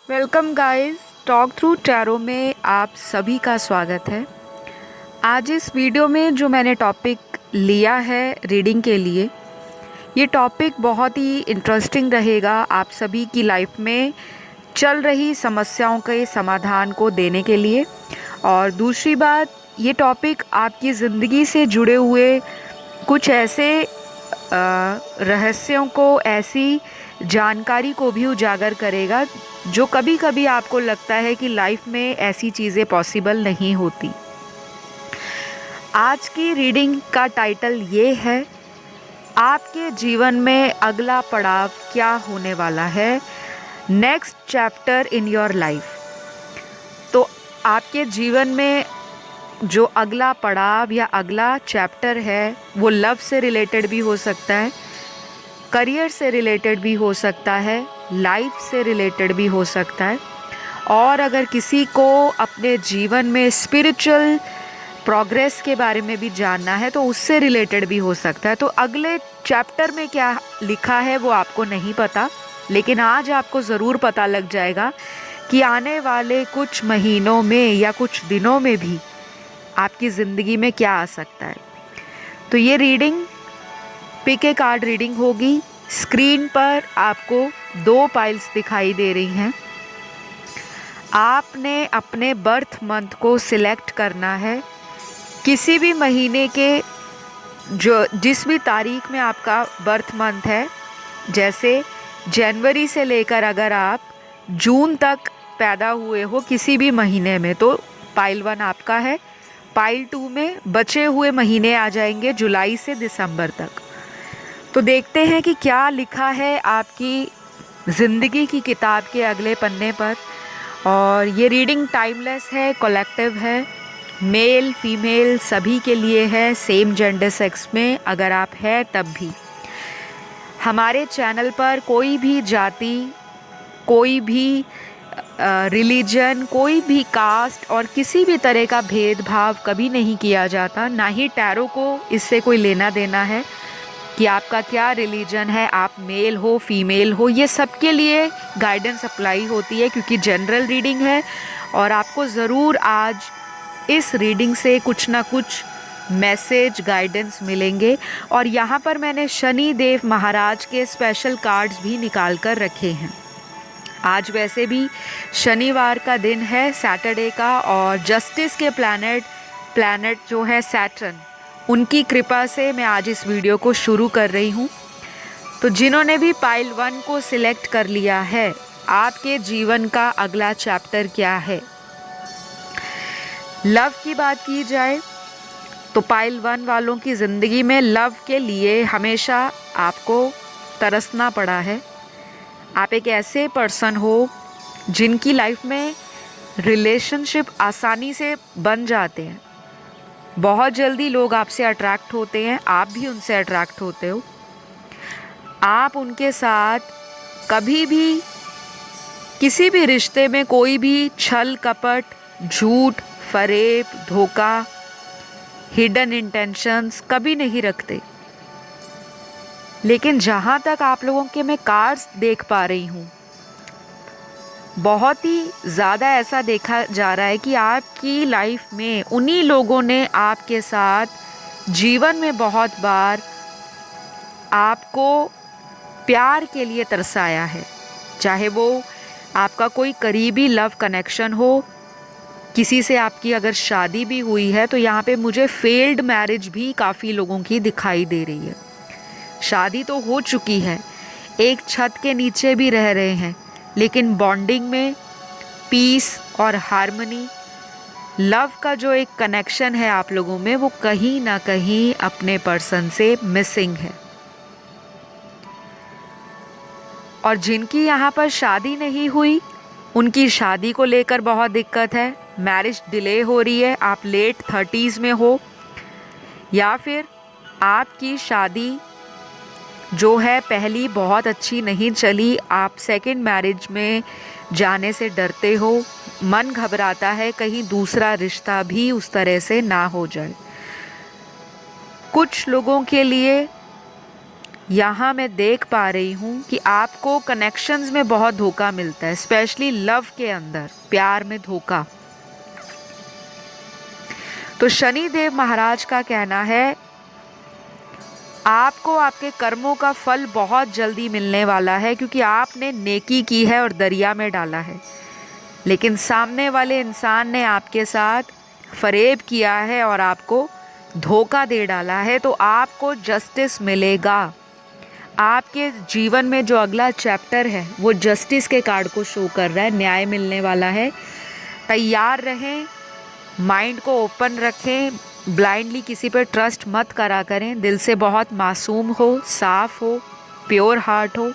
Welcome guys, talk through tarot में आप सभी का स्वागत है। आज इस वीडियो में जो मैंने टॉपिक लिया है रीडिंग के लिए, ये टॉपिक बहुत ही इंटरेस्टिंग रहेगा आप सभी की लाइफ में चल रही समस्याओं के समाधान को देने के लिए। और दूसरी बात, ये टॉपिक आपकी ज़िंदगी से जुड़े हुए कुछ ऐसे रहस्यों को, ऐसी जानकारी को भी उजागर करेगा जो कभी कभी आपको लगता है कि लाइफ में ऐसी चीज़ें पॉसिबल नहीं होती। आज की रीडिंग का टाइटल ये है, आपके जीवन में अगला पड़ाव क्या होने वाला है, next chapter in your life. तो आपके जीवन में जो अगला पड़ाव या अगला चैप्टर है वो लव से रिलेटेड भी हो सकता है, करियर से रिलेटेड भी हो सकता है, लाइफ से रिलेटेड भी हो सकता है। और अगर किसी को अपने जीवन में स्पिरिचुअल प्रोग्रेस के बारे में भी जानना है तो उससे रिलेटेड भी हो सकता है। तो अगले चैप्टर में क्या लिखा है वो आपको नहीं पता, लेकिन आज आपको ज़रूर पता लग जाएगा कि आने वाले कुछ महीनों में या कुछ दिनों में भी आपकी ज़िंदगी में क्या आ सकता है। तो ये reading pick a card reading होगी। स्क्रीन पर आपको 2 पाइल्स दिखाई दे रही हैं। आपने अपने बर्थ मंथ को सिलेक्ट करना है। किसी भी महीने के जिस भी तारीख में आपका बर्थ मंथ है, जैसे जनवरी से लेकर अगर आप जून तक पैदा हुए हो किसी भी महीने में, तो पाइल 1 आपका है। पाइल 2 में बचे हुए महीने आ जाएंगे जुलाई से दिसंबर तक। तो देखते हैं कि क्या लिखा है आपकी ज़िंदगी की किताब के अगले पन्ने पर। और ये रीडिंग टाइमलेस है, कलेक्टिव है, मेल फीमेल सभी के लिए है, सेम जेंडर सेक्स में अगर आप हैं तब भी। हमारे चैनल पर कोई भी जाति, कोई भी रिलीजन, कोई भी कास्ट और किसी भी तरह का भेदभाव कभी नहीं किया जाता। ना ही टैरो को इससे कोई लेना देना है कि आपका क्या रिलीजन है, आप मेल हो फीमेल हो, ये सबके लिए गाइडेंस अप्लाई होती है क्योंकि जनरल रीडिंग है। और आपको ज़रूर आज इस रीडिंग से कुछ ना कुछ मैसेज, गाइडेंस मिलेंगे। और यहाँ पर मैंने शनि देव महाराज के स्पेशल कार्ड्स भी निकाल कर रखे हैं। आज वैसे भी शनिवार का दिन है, सैटरडे का, और जस्टिस के प्लैनेट जो है सैटर्न, उनकी कृपा से मैं आज इस वीडियो को शुरू कर रही हूँ। तो जिन्होंने भी पाइल 1 को सिलेक्ट कर लिया है, आपके जीवन का अगला चैप्टर क्या है। लव की बात की जाए तो पाइल 1 वालों की ज़िंदगी में लव के लिए हमेशा आपको तरसना पड़ा है। आप एक ऐसे पर्सन हो जिनकी लाइफ में रिलेशनशिप आसानी से बन जाते हैं। बहुत जल्दी लोग आपसे अट्रैक्ट होते हैं, आप भी उनसे अट्रैक्ट होते हो। आप उनके साथ कभी भी किसी भी रिश्ते में कोई भी छल कपट, झूठ, फरेब, धोखा, हिडन इंटेंशंस कभी नहीं रखते। लेकिन जहाँ तक आप लोगों के मैं कार्ड्स देख पा रही हूँ, बहुत ही ज़्यादा ऐसा देखा जा रहा है कि आपकी लाइफ में उन्हीं लोगों ने आपके साथ जीवन में बहुत बार आपको प्यार के लिए तरसाया है। चाहे वो आपका कोई करीबी लव कनेक्शन हो, किसी से आपकी अगर शादी भी हुई है, तो यहाँ पे मुझे फेल्ड मैरिज भी काफ़ी लोगों की दिखाई दे रही है। शादी तो हो चुकी है, एक छत के नीचे भी रह रहे हैं, लेकिन बॉन्डिंग में पीस और हार्मनी, लव का जो एक कनेक्शन है आप लोगों में, वो कहीं ना कहीं अपने पर्सन से मिसिंग है। और जिनकी यहाँ पर शादी नहीं हुई, उनकी शादी को लेकर बहुत दिक्कत है, मैरिज डिले हो रही है, आप लेट 30s में हो, या फिर आपकी शादी जो है पहली बहुत अच्छी नहीं चली, आप सेकंड मैरिज में जाने से डरते हो, मन घबराता है कहीं दूसरा रिश्ता भी उस तरह से ना हो जाए। कुछ लोगों के लिए यहाँ मैं देख पा रही हूँ कि आपको कनेक्शंस में बहुत धोखा मिलता है, स्पेशली लव के अंदर, प्यार में धोखा। तो शनि देव महाराज का कहना है आपको आपके कर्मों का फल बहुत जल्दी मिलने वाला है, क्योंकि आपने नेकी की है और दरिया में डाला है, लेकिन सामने वाले इंसान ने आपके साथ फरेब किया है और आपको धोखा दे डाला है। तो आपको जस्टिस मिलेगा। आपके जीवन में जो अगला चैप्टर है वो जस्टिस के कार्ड को शो कर रहा है, न्याय मिलने वाला है। तैयार रहें, माइंड को ओपन रखें, ब्लाइंडली किसी पर ट्रस्ट मत करा करें। दिल से बहुत मासूम हो, साफ हो, प्योर हार्ट हो।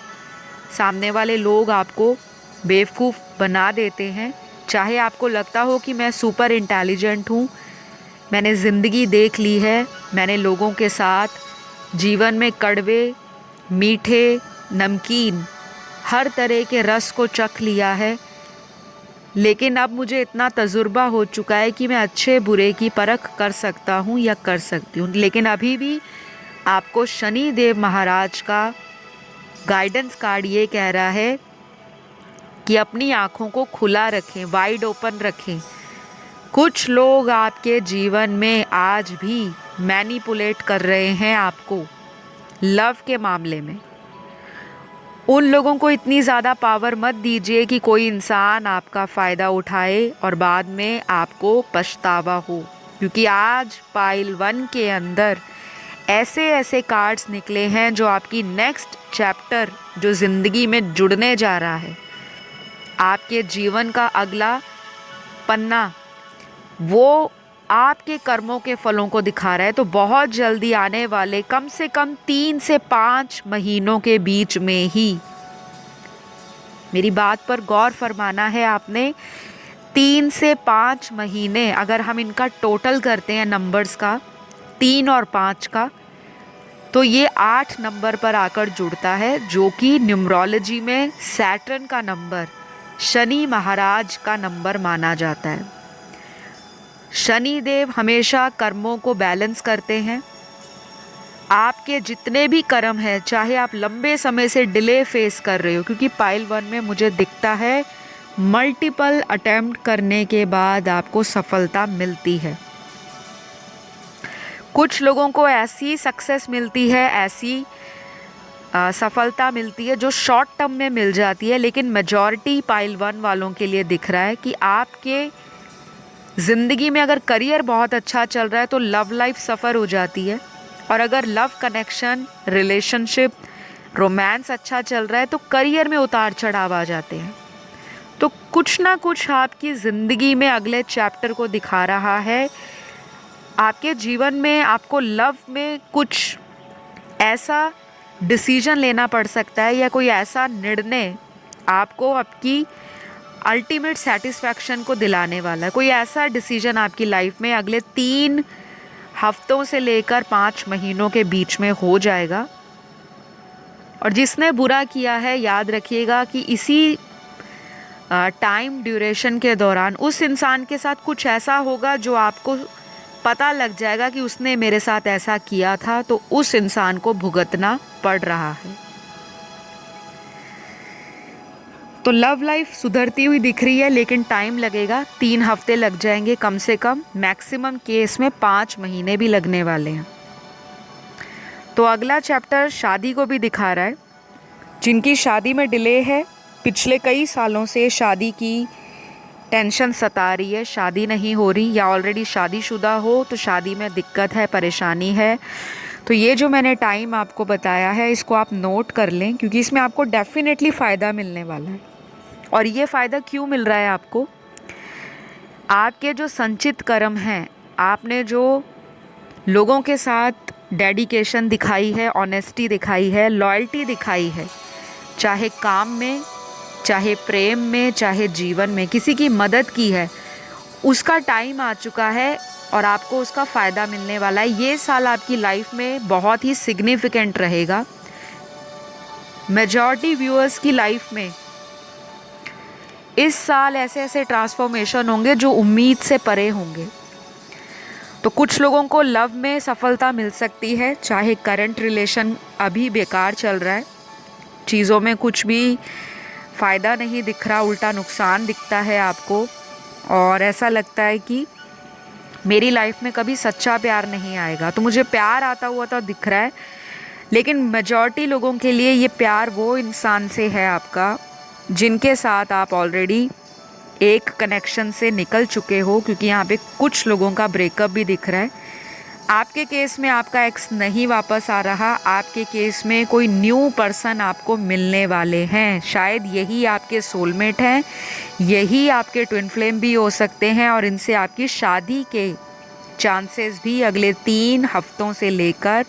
सामने वाले लोग आपको बेवकूफ़ बना देते हैं। चाहे आपको लगता हो कि मैं सुपर इंटेलिजेंट हूँ, मैंने ज़िंदगी देख ली है, मैंने लोगों के साथ जीवन में कड़वे, मीठे, नमकीन हर तरह के रस को चख लिया है, लेकिन अब मुझे इतना तजुर्बा हो चुका है कि मैं अच्छे बुरे की परख कर सकता हूँ या कर सकती हूँ। लेकिन अभी भी आपको शनि देव महाराज का गाइडेंस कार्ड ये कह रहा है कि अपनी आँखों को खुला रखें, वाइड ओपन रखें। कुछ लोग आपके जीवन में आज भी मैनिपुलेट कर रहे हैं आपको लव के मामले में। उन लोगों को इतनी ज़्यादा पावर मत दीजिए कि कोई इंसान आपका फ़ायदा उठाए और बाद में आपको पछतावा हो, क्योंकि आज पाइल 1 के अंदर ऐसे ऐसे कार्ड्स निकले हैं जो आपकी नेक्स्ट चैप्टर जो ज़िंदगी में जुड़ने जा रहा है, आपके जीवन का अगला पन्ना, वो आपके कर्मों के फलों को दिखा रहा है। तो बहुत जल्दी आने वाले कम से कम 3 से 5 महीनों के बीच में ही, मेरी बात पर गौर फरमाना है आपने, 3 से 5 महीने अगर हम इनका टोटल करते हैं नंबर्स का, 3 और 5 का, तो ये 8 नंबर पर आकर जुड़ता है, जो कि न्यूमरोलॉजी में सैटर्न का नंबर, शनि महाराज का नंबर माना जाता है। शनि देव हमेशा कर्मों को बैलेंस करते हैं। आपके जितने भी कर्म हैं, चाहे आप लंबे समय से डिले फेस कर रहे हो, क्योंकि पाइल 1 में मुझे दिखता है मल्टीपल अटेम्प्ट करने के बाद आपको सफलता मिलती है। कुछ लोगों को ऐसी सक्सेस मिलती है, ऐसी सफलता मिलती है जो शॉर्ट टर्म में मिल जाती है, लेकिन मेजॉरिटी पाइल 1 वालों के लिए दिख रहा है कि आपके ज़िंदगी में अगर करियर बहुत अच्छा चल रहा है तो लव लाइफ सफ़र हो जाती है, और अगर लव कनेक्शन, रिलेशनशिप, रोमांस अच्छा चल रहा है तो करियर में उतार चढ़ाव आ जाते हैं। तो कुछ ना कुछ आपकी ज़िंदगी में अगले चैप्टर को दिखा रहा है। आपके जीवन में आपको लव में कुछ ऐसा डिसीजन लेना पड़ सकता है, या कोई ऐसा निर्णय आपको आपकी अल्टीमेट सेटिस्फैक्शन को दिलाने वाला है। कोई ऐसा डिसीजन आपकी लाइफ में अगले 3 हफ्तों से लेकर 5 महीनों के बीच में हो जाएगा। और जिसने बुरा किया है, याद रखिएगा कि इसी टाइम ड्यूरेशन के दौरान उस इंसान के साथ कुछ ऐसा होगा जो आपको पता लग जाएगा कि उसने मेरे साथ ऐसा किया था, तो उस इंसान को भुगतना पड़ रहा है। तो लव लाइफ सुधरती हुई दिख रही है, लेकिन टाइम लगेगा, 3 हफ्ते लग जाएंगे कम से कम, मैक्सिमम केस में 5 महीने भी लगने वाले हैं। तो अगला चैप्टर शादी को भी दिखा रहा है। जिनकी शादी में डिले है, पिछले कई सालों से शादी की टेंशन सता रही है, शादी नहीं हो रही, या ऑलरेडी शादीशुदा हो तो शादी में दिक्कत है, परेशानी है, तो ये जो मैंने टाइम आपको बताया है इसको आप नोट कर लें, क्योंकि इसमें आपको डेफिनेटली फ़ायदा मिलने वाला है। और ये फ़ायदा क्यों मिल रहा है आपको? आपके जो संचित कर्म हैं, आपने जो लोगों के साथ डेडिकेशन दिखाई है, ऑनेस्टी दिखाई है, लॉयल्टी दिखाई है, चाहे काम में, चाहे प्रेम में, चाहे जीवन में किसी की मदद की है, उसका टाइम आ चुका है और आपको उसका फ़ायदा मिलने वाला है। ये साल आपकी लाइफ में बहुत ही सिग्निफिकेंट रहेगा। मेजॉरिटी व्यूअर्स की लाइफ में इस साल ऐसे ऐसे ट्रांसफॉर्मेशन होंगे जो उम्मीद से परे होंगे। तो कुछ लोगों को लव में सफलता मिल सकती है, चाहे करंट रिलेशन अभी बेकार चल रहा है, चीज़ों में कुछ भी फ़ायदा नहीं दिख रहा, उल्टा नुकसान दिखता है आपको, और ऐसा लगता है कि मेरी लाइफ में कभी सच्चा प्यार नहीं आएगा। तो मुझे प्यार आता हुआ तो दिख रहा है, लेकिन मेजॉरिटी लोगों के लिए ये प्यार वो इंसान से है आपका जिनके साथ आप ऑलरेडी एक कनेक्शन से निकल चुके हो, क्योंकि यहाँ पे कुछ लोगों का ब्रेकअप भी दिख रहा है। आपके केस में आपका एक्स नहीं वापस आ रहा, आपके केस में कोई न्यू पर्सन आपको मिलने वाले हैं। शायद यही आपके सोलमेट हैं, यही आपके ट्विन फ्लेम भी हो सकते हैं, और इनसे आपकी शादी के चांसेस भी अगले 3 हफ्तों से लेकर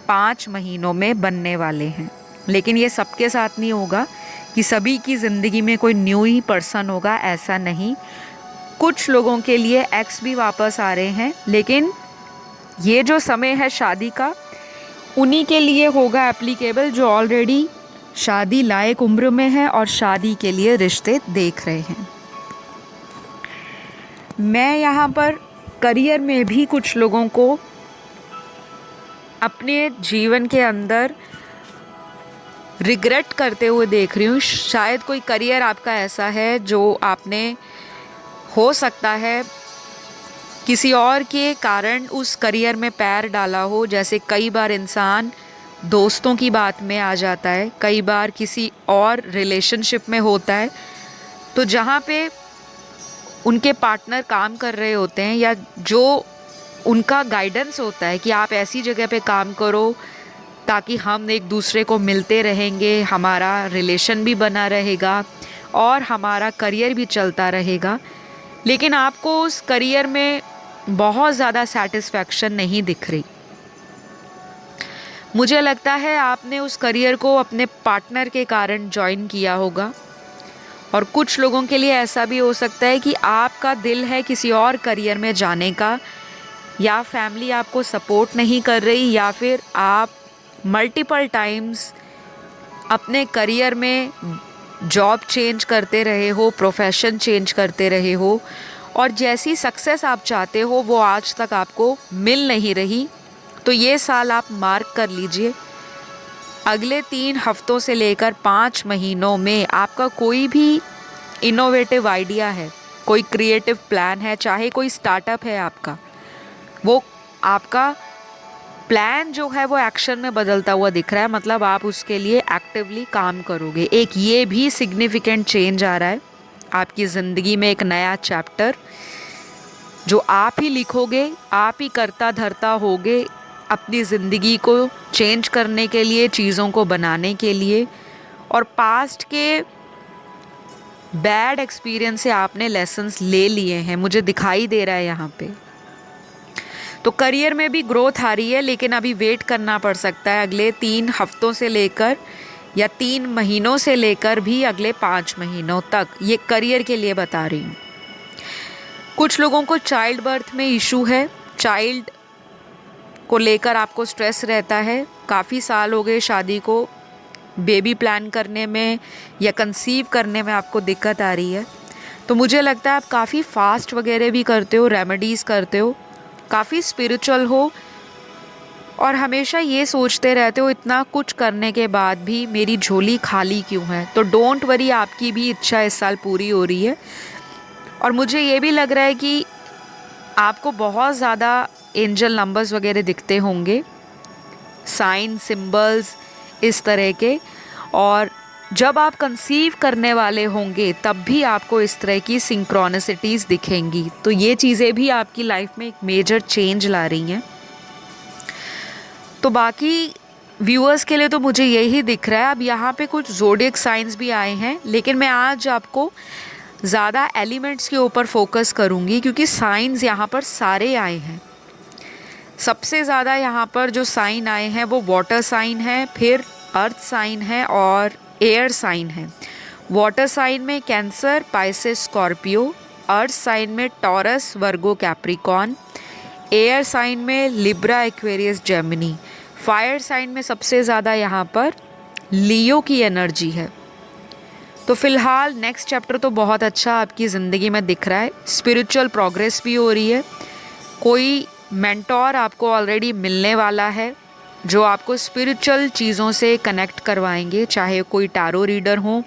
5 महीनों में बनने वाले हैं। लेकिन ये सबके साथ नहीं होगा कि सभी की ज़िंदगी में कोई न्यू ही पर्सन होगा, ऐसा नहीं। कुछ लोगों के लिए एक्स भी वापस आ रहे हैं, लेकिन ये जो समय है शादी का उन्हीं के लिए होगा एप्लीकेबल जो ऑलरेडी शादी लायक उम्र में है और शादी के लिए रिश्ते देख रहे हैं। मैं यहाँ पर करियर में भी कुछ लोगों को अपने जीवन के अंदर रिग्रेट करते हुए देख रही हूँ। शायद कोई करियर आपका ऐसा है जो आपने हो सकता है किसी और के कारण उस करियर में पैर डाला हो। जैसे कई बार इंसान दोस्तों की बात में आ जाता है, कई बार किसी और रिलेशनशिप में होता है, तो जहाँ पे उनके पार्टनर काम कर रहे होते हैं या जो उनका गाइडेंस होता है कि आप ऐसी जगह पे काम करो ताकि हम एक दूसरे को मिलते रहेंगे, हमारा रिलेशन भी बना रहेगा और हमारा करियर भी चलता रहेगा, लेकिन आपको उस करियर में बहुत ज़्यादा सेटिस्फैक्शन नहीं दिख रही। मुझे लगता है आपने उस करियर को अपने पार्टनर के कारण ज्वाइन किया होगा, और कुछ लोगों के लिए ऐसा भी हो सकता है कि आपका दिल है किसी और करियर में जाने का, या फैमिली आपको सपोर्ट नहीं कर रही, या फिर आप मल्टीपल टाइम्स अपने करियर में जॉब चेंज करते रहे हो, प्रोफेशन चेंज करते रहे हो, और जैसी सक्सेस आप चाहते हो वो आज तक आपको मिल नहीं रही। तो ये साल आप मार्क कर लीजिए, अगले 3 हफ्तों से लेकर 5 महीनों में आपका कोई भी इनोवेटिव आइडिया है, कोई क्रिएटिव प्लान है, चाहे कोई स्टार्टअप है आपका, वो आपका प्लान जो है वो एक्शन में बदलता हुआ दिख रहा है। मतलब आप उसके लिए एक्टिवली काम करोगे। एक ये भी सिग्निफिकेंट चेंज आ रहा है आपकी ज़िंदगी में, एक नया चैप्टर जो आप ही लिखोगे, आप ही करता धरता होगे अपनी ज़िंदगी को चेंज करने के लिए, चीज़ों को बनाने के लिए। और पास्ट के बैड एक्सपीरियंस से आपने लेसन्स ले लिए हैं, मुझे दिखाई दे रहा है यहाँ पे। तो करियर में भी ग्रोथ आ रही है, लेकिन अभी वेट करना पड़ सकता है अगले 3 हफ्तों से लेकर या 3 महीनों से लेकर भी अगले 5 महीनों तक। ये करियर के लिए बता रही हूँ। कुछ लोगों को चाइल्ड बर्थ में इशू है, चाइल्ड को लेकर आपको स्ट्रेस रहता है। काफ़ी साल हो गए शादी को, बेबी प्लान करने में या कंसीव करने में आपको दिक्कत आ रही है। तो मुझे लगता है आप काफ़ी फास्ट वगैरह भी करते हो, रेमेडीज़ करते हो, काफ़ी स्पिरिचुअल हो, और हमेशा ये सोचते रहते हो इतना कुछ करने के बाद भी मेरी झोली खाली क्यों है। तो डोंट वरी, आपकी भी इच्छा इस साल पूरी हो रही है। और मुझे ये भी लग रहा है कि आपको बहुत ज़्यादा एंजल नंबर्स वगैरह दिखते होंगे, साइन सिंबल्स इस तरह के, और जब आप कंसीव करने वाले होंगे तब भी आपको इस तरह की सिंक्रोनिसिटीज़ दिखेंगी। तो ये चीज़ें भी आपकी लाइफ में एक मेजर चेंज ला रही हैं। तो बाकी व्यूअर्स के लिए तो मुझे यही दिख रहा है। अब यहाँ पे कुछ ज़ोडिएक साइंस भी आए हैं, लेकिन मैं आज आपको ज़्यादा एलिमेंट्स के ऊपर फोकस करूँगी, क्योंकि साइंस यहाँ पर सारे आए हैं। सबसे ज़्यादा यहाँ पर जो साइन आए हैं वो वाटर साइन है, फिर अर्थ साइन है और एयर साइन है। वाटर साइन में Cancer, Pisces, Scorpio, earth sign में Taurus, Virgo, Capricorn, air sign में Libra, Aquarius, Gemini, fire sign में सबसे ज़्यादा यहाँ पर लियो की एनर्जी है। तो फिलहाल नेक्स्ट चैप्टर तो बहुत अच्छा आपकी ज़िंदगी में दिख रहा है। स्पिरिचुअल प्रोग्रेस भी हो रही है, कोई मेंटोर आपको ऑलरेडी मिलने वाला है जो आपको स्पिरिचुअल चीज़ों से कनेक्ट करवाएंगे, चाहे कोई टैरो रीडर हो,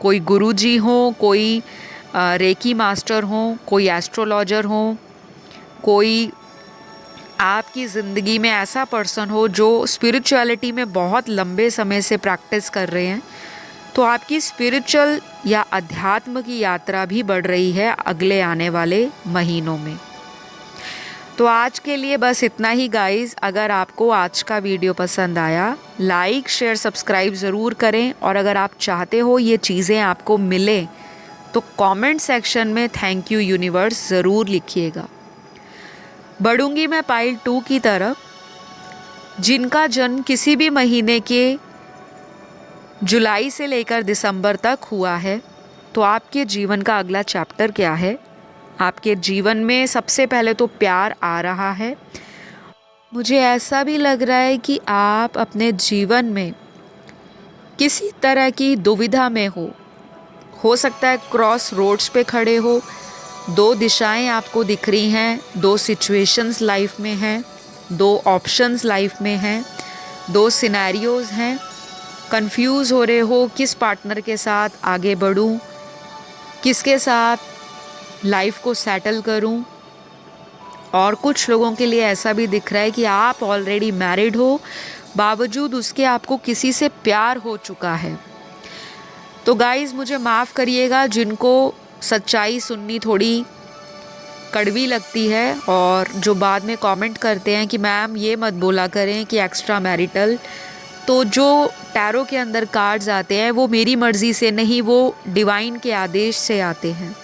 कोई गुरुजी हो, कोई रेकी मास्टर हो, कोई एस्ट्रोलॉजर हो, कोई आपकी ज़िंदगी में ऐसा पर्सन हो जो स्पिरिचुअलिटी में बहुत लंबे समय से प्रैक्टिस कर रहे हैं। तो आपकी स्पिरिचुअल या अध्यात्म की यात्रा भी बढ़ रही है अगले आने वाले महीनों में। तो आज के लिए बस इतना ही गाइस। अगर आपको आज का वीडियो पसंद आया, लाइक शेयर सब्सक्राइब ज़रूर करें, और अगर आप चाहते हो ये चीज़ें आपको मिले तो कमेंट सेक्शन में थैंक यू यूनिवर्स ज़रूर लिखिएगा। बढ़ूंगी मैं पाइल 2 की तरफ। जिनका जन्म किसी भी महीने के जुलाई से लेकर दिसंबर तक हुआ है, तो आपके जीवन का अगला चैप्टर क्या है? आपके जीवन में सबसे पहले तो प्यार आ रहा है। मुझे ऐसा भी लग रहा है कि आप अपने जीवन में किसी तरह की दुविधा में हो सकता है क्रॉस रोड्स पे खड़े हो, 2 दिशाएं आपको दिख रही हैं, 2 सिचुएशंस लाइफ में हैं, 2 ऑप्शंस लाइफ में हैं, 2 सिनेरियोज़ हैं। कंफ्यूज हो रहे हो किस पार्टनर के साथ आगे बढ़ूं, किसके साथ लाइफ को सेटल करूं। और कुछ लोगों के लिए ऐसा भी दिख रहा है कि आप ऑलरेडी मैरिड हो, बावजूद उसके आपको किसी से प्यार हो चुका है। तो गाइज़ मुझे माफ़ करिएगा जिनको सच्चाई सुननी थोड़ी कड़वी लगती है, और जो बाद में कमेंट करते हैं कि मैम ये मत बोला करें कि एक्स्ट्रा मैरिटल। तो जो टैरो के अंदर कार्ड्स आते हैं वो मेरी मर्ज़ी से नहीं, वो डिवाइन के आदेश से आते हैं।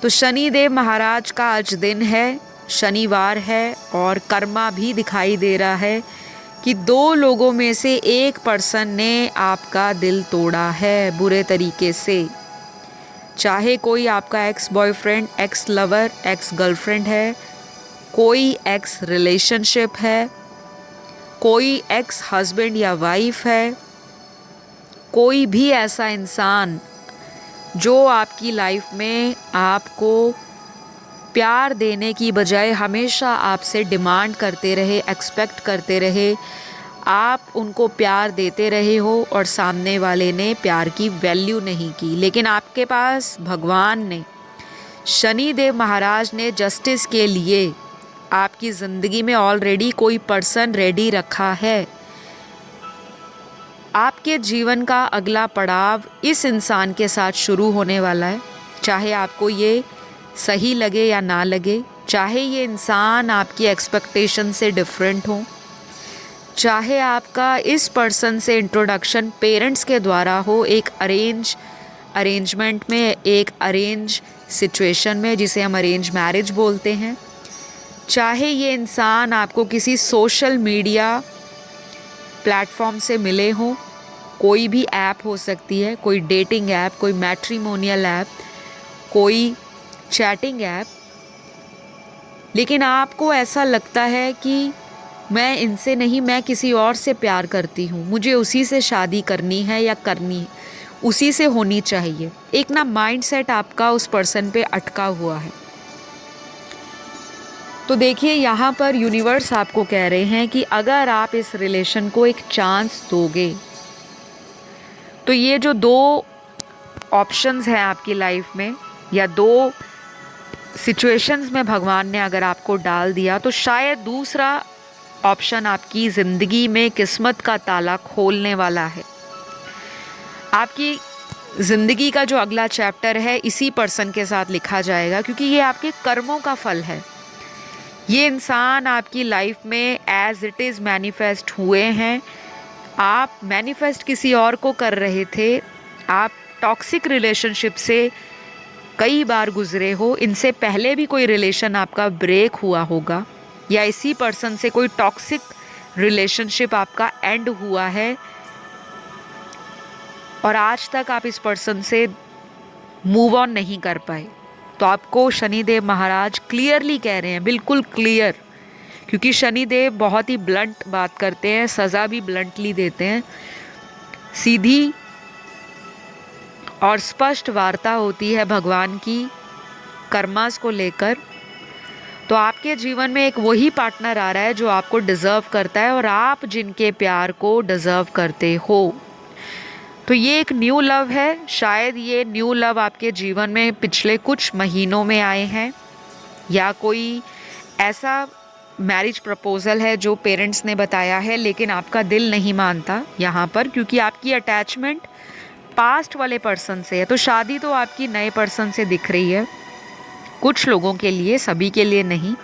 तो शनिदेव महाराज का आज दिन है, शनिवार है, और कर्मा भी दिखाई दे रहा है कि 2 लोगों में से एक पर्सन ने आपका दिल तोड़ा है बुरे तरीके से। चाहे कोई आपका ex boyfriend, x lover, ex girlfriend है, कोई एक्स रिलेशनशिप है, कोई एक्स हस्बैंड या वाइफ है, कोई भी ऐसा इंसान जो आपकी लाइफ में आपको प्यार देने की बजाय हमेशा आपसे डिमांड करते रहे, एक्सपेक्ट करते रहे, आप उनको प्यार देते रहे हो और सामने वाले ने प्यार की वैल्यू नहीं की। लेकिन आपके पास भगवान ने, शनिदेव महाराज ने जस्टिस के लिए आपकी ज़िंदगी में ऑलरेडी कोई पर्सन रेडी रखा है। आपके जीवन का अगला पड़ाव इस इंसान के साथ शुरू होने वाला है, चाहे आपको ये सही लगे या ना लगे, चाहे ये इंसान आपकी एक्सपेक्टेशन से डिफरेंट हो, चाहे आपका इस पर्सन से इंट्रोडक्शन पेरेंट्स के द्वारा हो, एक अरेंजमेंट में, एक अरेंज सिचुएशन में जिसे हम अरेंज मैरिज बोलते हैं, चाहे ये इंसान आपको किसी सोशल मीडिया प्लेटफॉर्म से मिले हो, कोई भी ऐप हो सकती है, कोई डेटिंग ऐप, कोई मैट्रिमोनियल ऐप, कोई चैटिंग ऐप, लेकिन आपको ऐसा लगता है कि मैं इनसे नहीं, मैं किसी और से प्यार करती हूँ, मुझे उसी से शादी करनी है या करनी उसी से होनी चाहिए। एक ना माइंडसेट आपका उस पर्सन पे अटका हुआ है। तो देखिए यहाँ पर यूनिवर्स आपको कह रहे हैं कि अगर आप इस रिलेशन को एक चांस दोगे, तो ये जो 2 ऑप्शंस हैं आपकी लाइफ में, या 2 सिचुएशंस में भगवान ने अगर आपको डाल दिया, तो शायद दूसरा ऑप्शन आपकी ज़िंदगी में किस्मत का ताला खोलने वाला है। आपकी ज़िंदगी का जो अगला चैप्टर है इसी पर्सन के साथ लिखा जाएगा, क्योंकि ये आपके कर्मों का फल है। ये इंसान आपकी लाइफ में एज इट इज़ मैनिफेस्ट हुए हैं। आप मैनिफेस्ट किसी और को कर रहे थे, आप टॉक्सिक रिलेशनशिप से कई बार गुजरे हो, इनसे पहले भी कोई रिलेशन आपका ब्रेक हुआ होगा, या इसी पर्सन से कोई टॉक्सिक रिलेशनशिप आपका एंड हुआ है, और आज तक आप इस पर्सन से मूव ऑन नहीं कर पाए। तो आपको शनिदेव महाराज क्लियरली कह रहे हैं, बिल्कुल क्लियर, क्योंकि शनिदेव बहुत ही ब्लंट बात करते हैं, सज़ा भी ब्लंटली देते हैं। सीधी और स्पष्ट वार्ता होती है भगवान की कर्मास को लेकर। तो आपके जीवन में एक वही पार्टनर आ रहा है जो आपको डिज़र्व करता है और आप जिनके प्यार को डिज़र्व करते हो। तो ये एक न्यू लव है। शायद ये न्यू लव आपके जीवन में पिछले कुछ महीनों में आए हैं, या कोई ऐसा मैरिज प्रपोज़ल है जो पेरेंट्स ने बताया है लेकिन आपका दिल नहीं मानता यहाँ पर, क्योंकि आपकी अटैचमेंट पास्ट वाले पर्सन से है। तो शादी तो आपकी नए पर्सन से दिख रही है कुछ लोगों के लिए, सभी के लिए नहीं।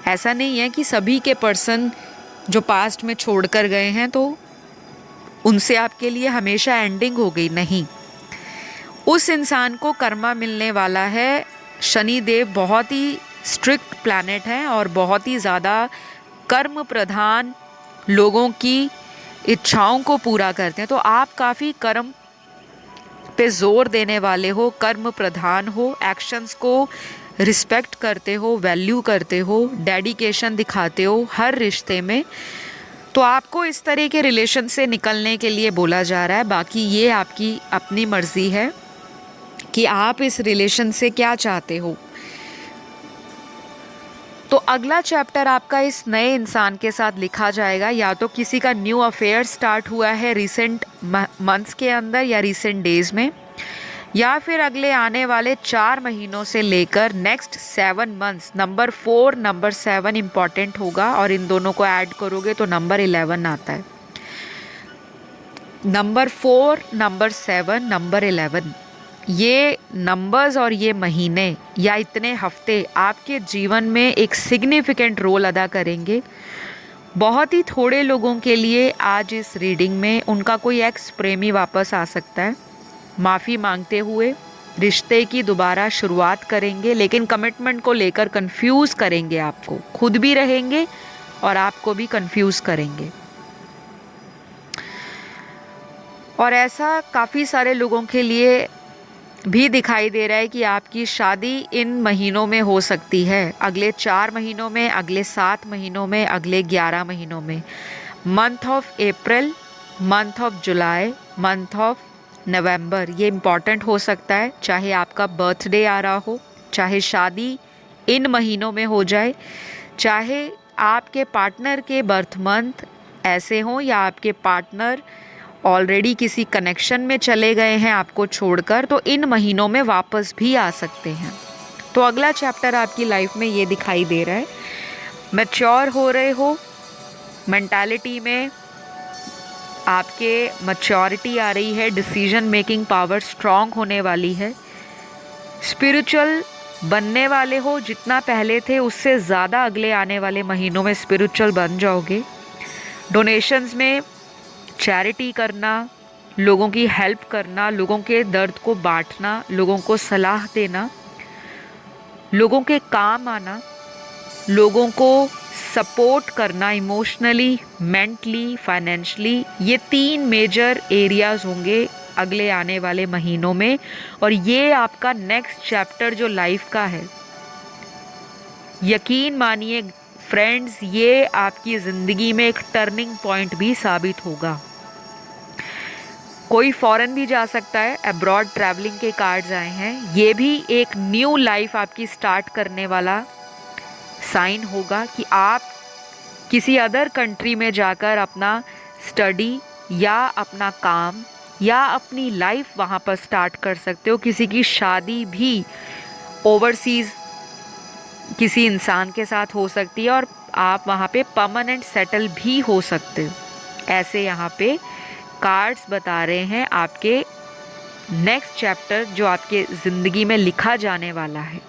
ऐसा नहीं है कि सभी के पर्सन जो पास्ट में छोड़ कर गए हैं तो उनसे आपके लिए हमेशा एंडिंग हो गई, नहीं। उस इंसान को कर्मा मिलने वाला है। शनि देव बहुत ही स्ट्रिक्ट प्लैनेट हैं और बहुत ही ज़्यादा कर्म प्रधान लोगों की इच्छाओं को पूरा करते हैं। तो आप काफ़ी कर्म पे जोर देने वाले हो, कर्म प्रधान हो, एक्शंस को रिस्पेक्ट करते हो, वैल्यू करते हो, डेडिकेशन दिखाते हो हर रिश्ते में। तो आपको इस तरह के रिलेशन से निकलने के लिए बोला जा रहा है। बाकी ये आपकी अपनी मर्जी है कि आप इस रिलेशन से क्या चाहते हो। तो अगला चैप्टर आपका इस नए इंसान के साथ लिखा जाएगा। या तो किसी का न्यू अफेयर स्टार्ट हुआ है रिसेंट मंथ्स के अंदर या रिसेंट डेज में, या फिर अगले आने वाले 4 महीनों से लेकर next 7 months. Number 4 number 7 important होगा और इन दोनों को ऐड करोगे तो नंबर 11 आता है। नंबर 4 नंबर 7 नंबर 11, ये नंबर्स और ये महीने या इतने हफ्ते आपके जीवन में एक सिग्निफिकेंट रोल अदा करेंगे। बहुत ही थोड़े लोगों के लिए आज इस रीडिंग में उनका कोई एक्स प्रेमी वापस आ सकता है, माफ़ी मांगते हुए रिश्ते की दोबारा शुरुआत करेंगे, लेकिन कमिटमेंट को लेकर कंफ्यूज करेंगे, आपको खुद भी रहेंगे और आपको भी कंफ्यूज करेंगे। और ऐसा काफ़ी सारे लोगों के लिए भी दिखाई दे रहा है कि आपकी शादी इन महीनों में हो सकती है, अगले 4 महीनों में, अगले 7 महीनों में, अगले 11 महीनों में। Month of April, month of July, month of November, ये इम्पॉर्टेंट हो सकता है। चाहे आपका बर्थडे आ रहा हो, चाहे शादी इन महीनों में हो जाए, चाहे आपके पार्टनर के बर्थ मंथ ऐसे हों या आपके पार्टनर ऑलरेडी किसी कनेक्शन में चले गए हैं आपको छोड़कर, तो इन महीनों में वापस भी आ सकते हैं। तो अगला चैप्टर आपकी लाइफ में ये दिखाई दे रहा है। मैच्योर हो रहे हो, मेंटालिटी में आपके मैच्योरिटी आ रही है, डिसीजन मेकिंग पावर स्ट्रांग होने वाली है। स्पिरिचुअल बनने वाले हो, जितना पहले थे उससे ज़्यादा अगले आने वाले महीनों में स्पिरिचुअल बन जाओगे। डोनेशंस में चैरिटी करना, लोगों की हेल्प करना, लोगों के दर्द को बांटना, लोगों को सलाह देना, लोगों के काम आना, लोगों को सपोर्ट करना इमोशनली, मेंटली, फाइनेंशियली, ये 3 मेजर एरियाज होंगे अगले आने वाले महीनों में। और ये आपका नेक्स्ट चैप्टर जो लाइफ का है, यकीन मानिए फ्रेंड्स, ये आपकी ज़िंदगी में एक टर्निंग पॉइंट भी साबित होगा। कोई फॉरेन भी जा सकता है, अब्रॉड ट्रैवलिंग के कार्ड्स आए हैं। ये भी एक न्यू लाइफ आपकी स्टार्ट करने वाला साइन होगा कि आप किसी अदर कंट्री में जाकर अपना स्टडी या अपना काम या अपनी लाइफ वहाँ पर स्टार्ट कर सकते हो। किसी की शादी भी ओवरसीज़ किसी इंसान के साथ हो सकती है और आप वहाँ पे परमानेंट सेटल भी हो सकते हो। ऐसे यहाँ पे कार्ड्स बता रहे हैं आपके नेक्स्ट चैप्टर जो आपके ज़िंदगी में लिखा जाने वाला है।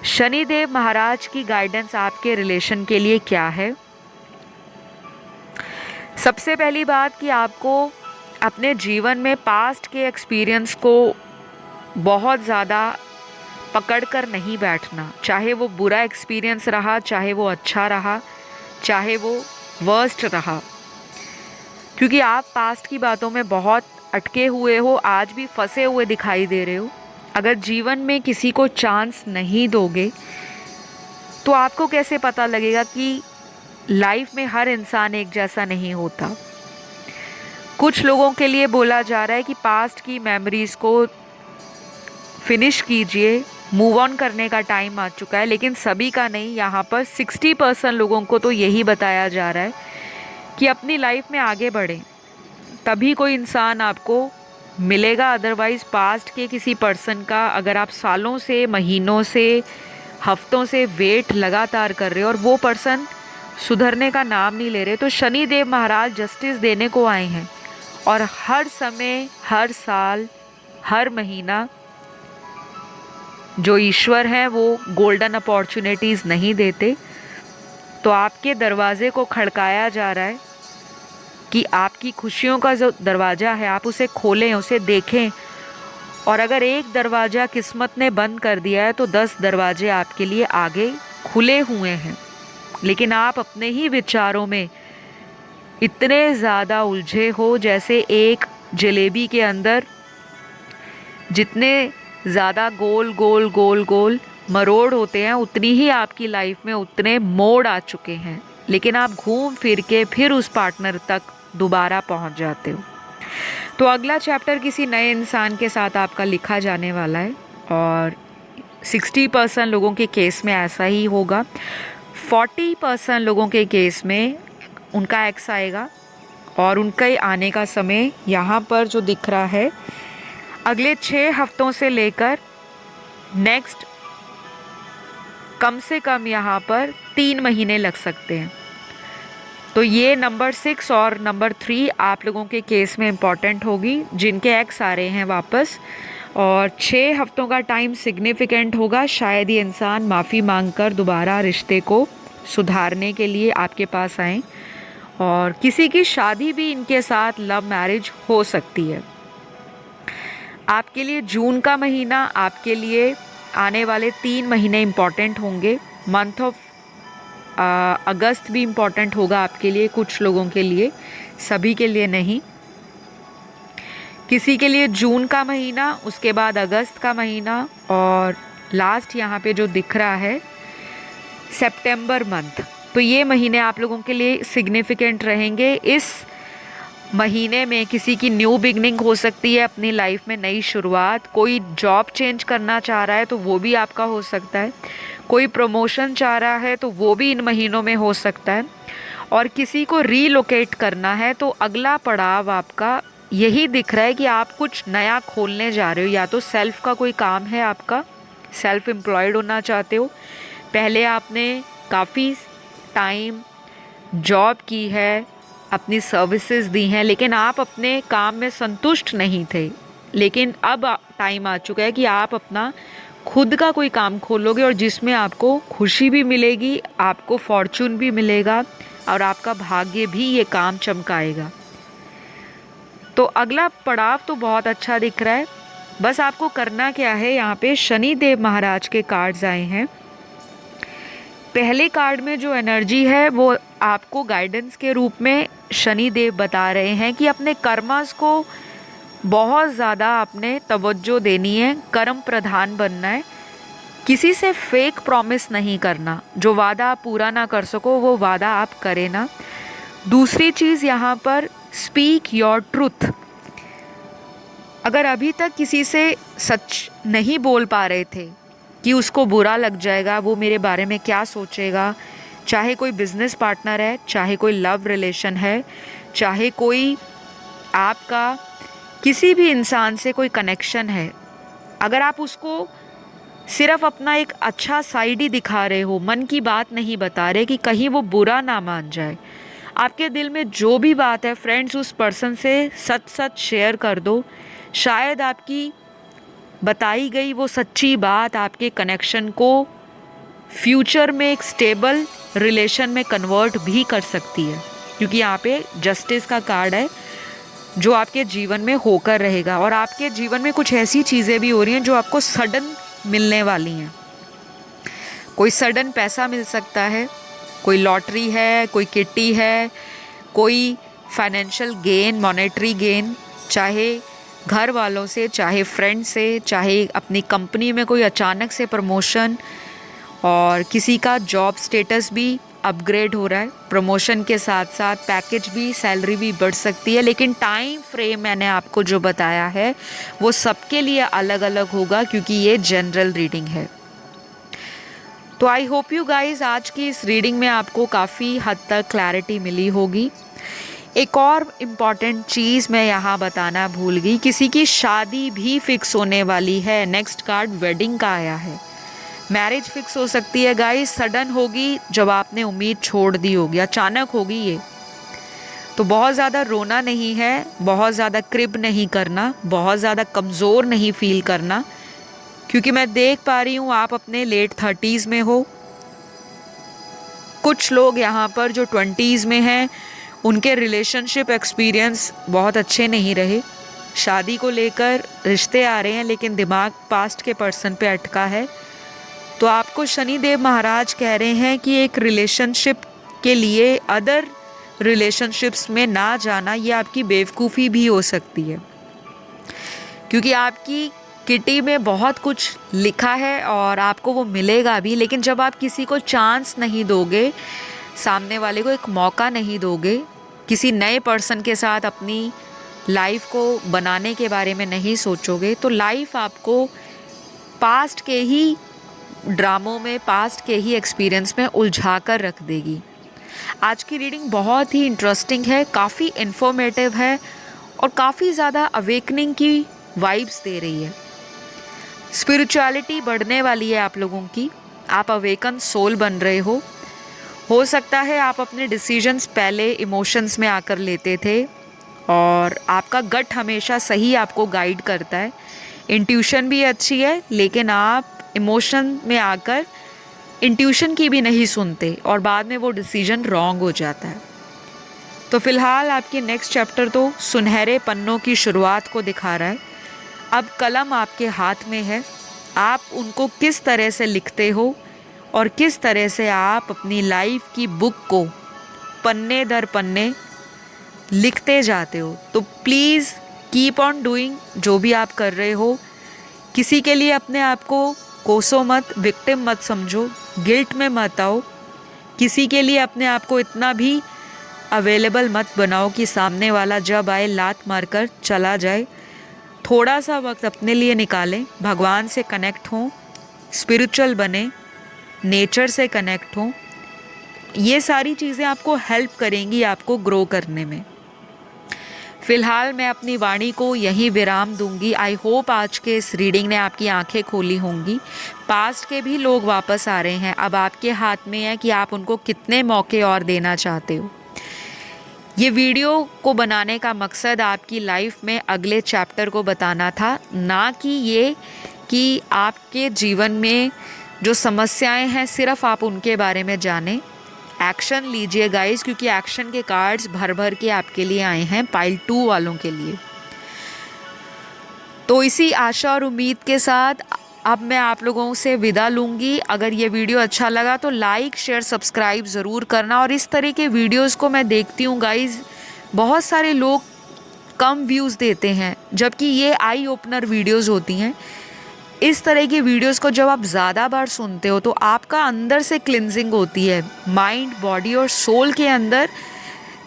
शनिदेव महाराज की गाइडेंस आपके रिलेशन के लिए क्या है? सबसे पहली बात कि आपको अपने जीवन में पास्ट के एक्सपीरियंस को बहुत ज़्यादा पकड़कर नहीं बैठना। चाहे वो बुरा एक्सपीरियंस रहा, चाहे वो अच्छा रहा, चाहे वो वर्स्ट रहा, क्योंकि आप पास्ट की बातों में बहुत अटके हुए हो, आज भी फंसे हुए दिखाई दे रहे हो। अगर जीवन में किसी को चांस नहीं दोगे तो आपको कैसे पता लगेगा कि लाइफ में हर इंसान एक जैसा नहीं होता। कुछ लोगों के लिए बोला जा रहा है कि पास्ट की मेमोरीज़ को फिनिश कीजिए, मूव ऑन करने का टाइम आ चुका है, लेकिन सभी का नहीं। यहाँ पर 60% लोगों को तो यही बताया जा रहा है कि अपनी लाइफ में आगे बढ़ें, तभी कोई इंसान आपको मिलेगा। अदरवाइज़ पास्ट के किसी पर्सन का अगर आप सालों से, महीनों से, हफ्तों से वेट लगातार कर रहे हो और वो पर्सन सुधरने का नाम नहीं ले रहे, तो शनि देव महाराज जस्टिस देने को आए हैं। और हर समय, हर साल, हर महीना जो ईश्वर हैं वो गोल्डन अपॉर्चुनिटीज़ नहीं देते। तो आपके दरवाजे को खड़काया जा रहा है कि आपकी खुशियों का जो दरवाज़ा है आप उसे खोलें, उसे देखें। और अगर एक दरवाज़ा किस्मत ने बंद कर दिया है तो 10 दरवाजे आपके लिए आगे खुले हुए हैं। लेकिन आप अपने ही विचारों में इतने ज़्यादा उलझे हो, जैसे एक जलेबी के अंदर जितने ज़्यादा गोल गोल गोल गोल मरोड़ होते हैं, उतनी ही आपकी लाइफ में उतने मोड़ आ चुके हैं। लेकिन आप घूम फिर के फिर उस पार्टनर तक दोबारा पहुंच जाते हो। तो अगला चैप्टर किसी नए इंसान के साथ आपका लिखा जाने वाला है और 60% लोगों के केस में ऐसा ही होगा। 40% लोगों के केस में उनका एक्स आएगा और उनका ही आने का समय यहाँ पर जो दिख रहा है अगले 6 हफ्तों से लेकर नेक्स्ट कम से कम यहाँ पर 3 महीने लग सकते हैं। तो ये नंबर 6 और नंबर 3 आप लोगों के केस में इम्पॉर्टेंट होगी, जिनके एक्स आ रहे हैं वापस। और 6 हफ्तों का टाइम सिग्निफिकेंट होगा। शायद ये इंसान माफ़ी मांगकर दोबारा रिश्ते को सुधारने के लिए आपके पास आएँ और किसी की शादी भी इनके साथ लव मैरिज हो सकती है। आपके लिए जून का महीना, आपके लिए आने वाले 3 महीने इम्पॉर्टेंट होंगे। मंथ ऑफ अगस्त भी इम्पॉर्टेंट होगा आपके लिए, कुछ लोगों के लिए, सभी के लिए नहीं। किसी के लिए जून का महीना, उसके बाद अगस्त का महीना और लास्ट यहाँ पे जो दिख रहा है सितंबर मंथ। तो ये महीने आप लोगों के लिए सिग्निफिकेंट रहेंगे। इस महीने में किसी की न्यू बिगनिंग हो सकती है, अपनी लाइफ में नई शुरुआत। कोई जॉब चेंज करना चाह रहा है तो वो भी आपका हो सकता है। कोई प्रमोशन चाह रहा है तो वो भी इन महीनों में हो सकता है। और किसी को रीलोकेट करना है तो अगला पड़ाव आपका यही दिख रहा है कि आप कुछ नया खोलने जा रहे हो। या तो सेल्फ का कोई काम है आपका, सेल्फ एम्प्लॉयड होना चाहते हो। पहले आपने काफ़ी टाइम जॉब की है, अपनी सर्विसेज दी हैं, लेकिन आप अपने काम में संतुष्ट नहीं थे। लेकिन अब टाइम आ चुका है कि आप अपना खुद का कोई काम खोलोगे और जिसमें आपको खुशी भी मिलेगी, आपको फॉर्चून भी मिलेगा और आपका भाग्य भी ये काम चमकाएगा। तो अगला पड़ाव तो बहुत अच्छा दिख रहा है। बस आपको करना क्या है, यहाँ पे शनि देव महाराज के कार्ड्स आए हैं। पहले कार्ड में जो एनर्जी है वो आपको गाइडेंस के रूप में शनि देव बता रहे हैं कि अपने कर्मस को बहुत ज़्यादा आपने तवज्जो देनी है, कर्म प्रधान बनना है। किसी से फेक प्रॉमिस नहीं करना, जो वादा आप पूरा ना कर सको वो वादा आप करें ना। दूसरी चीज़ यहाँ पर स्पीक योर ट्रुथ। अगर अभी तक किसी से सच नहीं बोल पा रहे थे कि उसको बुरा लग जाएगा, वो मेरे बारे में क्या सोचेगा, चाहे कोई बिजनेस पार्टनर है, चाहे कोई लव रिलेशन है, चाहे कोई आपका किसी भी इंसान से कोई कनेक्शन है, अगर आप उसको सिर्फ अपना एक अच्छा साइड ही दिखा रहे हो, मन की बात नहीं बता रहे कि कहीं वो बुरा ना मान जाए, आपके दिल में जो भी बात है फ्रेंड्स उस पर्सन से सच सच शेयर कर दो। शायद आपकी बताई गई वो सच्ची बात आपके कनेक्शन को फ्यूचर में एक स्टेबल रिलेशन में कन्वर्ट भी कर सकती है, क्योंकि यहाँ पे जस्टिस का कार्ड है जो आपके जीवन में होकर रहेगा। और आपके जीवन में कुछ ऐसी चीज़ें भी हो रही हैं जो आपको सडन मिलने वाली हैं। कोई सडन पैसा मिल सकता है, कोई लॉटरी है, कोई किट्टी है, कोई फाइनेंशियल गेन, मॉनेटरी गेन, चाहे घर वालों से, चाहे फ्रेंड से, चाहे अपनी कंपनी में कोई अचानक से प्रमोशन, और किसी का जॉब स्टेटस भी अपग्रेड हो रहा है, प्रमोशन के साथ साथ पैकेज भी, सैलरी भी बढ़ सकती है, लेकिन टाइम फ्रेम मैंने आपको जो बताया है वो सबके लिए अलग अलग होगा क्योंकि ये जनरल रीडिंग है। तो आई होप यू गाइज आज की इस रीडिंग में आपको काफ़ी हद तक क्लैरिटी मिली होगी। एक और इम्पॉर्टेंट चीज़ मैं यहाँ बताना भूल गई, किसी की शादी भी फिक्स होने वाली है। नेक्स्ट कार्ड वेडिंग का आया है। मैरिज फिक्स हो सकती है गाइस, सडन होगी जब आपने उम्मीद छोड़ दी होगी, अचानक होगी ये। तो बहुत ज़्यादा रोना नहीं है, बहुत ज़्यादा क्रिब नहीं करना, बहुत ज़्यादा कमज़ोर नहीं फील करना, क्योंकि मैं देख पा रही हूँ आप अपने लेट 30s में हो। कुछ लोग यहाँ पर जो 20s में हैं उनके रिलेशनशिप एक्सपीरियंस बहुत अच्छे नहीं रहे। शादी को लेकर रिश्ते आ रहे हैं लेकिन दिमाग पास्ट के पर्सन पे अटका है। तो आपको शनिदेव महाराज कह रहे हैं कि एक रिलेशनशिप के लिए अदर रिलेशनशिप्स में ना जाना, ये आपकी बेवकूफ़ी भी हो सकती है, क्योंकि आपकी किटी में बहुत कुछ लिखा है और आपको वो मिलेगा भी, लेकिन जब आप किसी को चांस नहीं दोगे, सामने वाले को एक मौका नहीं दोगे, किसी नए पर्सन के साथ अपनी लाइफ को बनाने के बारे में नहीं सोचोगे, तो लाइफ आपको पास्ट के ही ड्रामों में, पास्ट के ही एक्सपीरियंस में उलझा कर रख देगी। आज की रीडिंग बहुत ही इंटरेस्टिंग है, काफ़ी इन्फॉर्मेटिव है और काफ़ी ज़्यादा अवेकनिंग की वाइब्स दे रही है। स्पिरिचुअलिटी बढ़ने वाली है आप लोगों की, आप अवेकन सोल बन रहे हो सकता है आप अपने डिसीजंस पहले इमोशंस में आकर लेते थे और आपका गट हमेशा सही आपको गाइड करता है, इंट्यूशन भी अच्छी है, लेकिन आप इमोशन में आकर इंट्यूशन की भी नहीं सुनते और बाद में वो डिसीजन रॉन्ग हो जाता है। तो फिलहाल आपके नेक्स्ट चैप्टर तो सुनहरे पन्नों की शुरुआत को दिखा रहा है। अब कलम आपके हाथ में है, आप उनको किस तरह से लिखते हो और किस तरह से आप अपनी लाइफ की बुक को पन्ने दर पन्ने लिखते जाते हो। तो प्लीज़ कीप ऑन डूइंग जो भी आप कर रहे हो। किसी के लिए अपने आप को कोसो मत, विक्टिम मत समझो, गिल्ट में मत आओ। किसी के लिए अपने आप को इतना भी अवेलेबल मत बनाओ कि सामने वाला जब आए लात मारकर चला जाए। थोड़ा सा वक्त अपने लिए निकालें, भगवान से कनेक्ट हों, स्पिरिचुअल बने, नेचर से कनेक्ट हों। ये सारी चीज़ें आपको हेल्प करेंगी आपको ग्रो करने में। फ़िलहाल मैं अपनी वाणी को यहीं विराम दूंगी। आई होप आज के इस रीडिंग ने आपकी आंखें खोली होंगी। पास्ट के भी लोग वापस आ रहे हैं, अब आपके हाथ में है कि आप उनको कितने मौके और देना चाहते हो। ये वीडियो को बनाने का मकसद आपकी लाइफ में अगले चैप्टर को बताना था, ना कि ये कि आपके जीवन में जो समस्याएं हैं सिर्फ आप उनके बारे में जानें। एक्शन लीजिए गाइस, क्योंकि एक्शन के कार्ड्स भर भर के आपके लिए आए हैं पाइल 2 वालों के लिए। तो इसी आशा और उम्मीद के साथ अब मैं आप लोगों से विदा लूँगी। अगर ये वीडियो अच्छा लगा तो लाइक शेयर सब्सक्राइब ज़रूर करना। और इस तरह के वीडियोस को मैं देखती हूँ गाइस, बहुत सारे लोग कम व्यूज़ देते हैं, जबकि ये आई ओपनर वीडियोस होती हैं। इस तरह की वीडियोस को जब आप ज़्यादा बार सुनते हो तो आपका अंदर से क्लिनजिंग होती है, माइंड, बॉडी और सोल के अंदर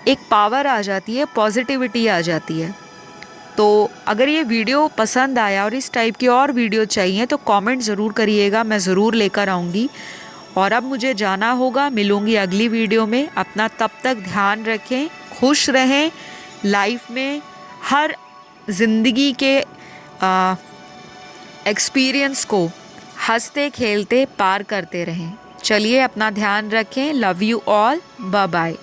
एक पावर आ जाती है, पॉजिटिविटी आ जाती है। तो अगर ये वीडियो पसंद आया और इस टाइप की और वीडियो चाहिए तो कमेंट ज़रूर करिएगा, मैं ज़रूर लेकर आऊँगी। और अब मुझे जाना होगा, मिलूँगी अगली वीडियो में। अपना तब तक ध्यान रखें, खुश रहें, लाइफ में हर ज़िंदगी के एक्सपीरियंस को हंसते खेलते पार करते रहें। चलिए अपना ध्यान रखें। Love you all, bye bye.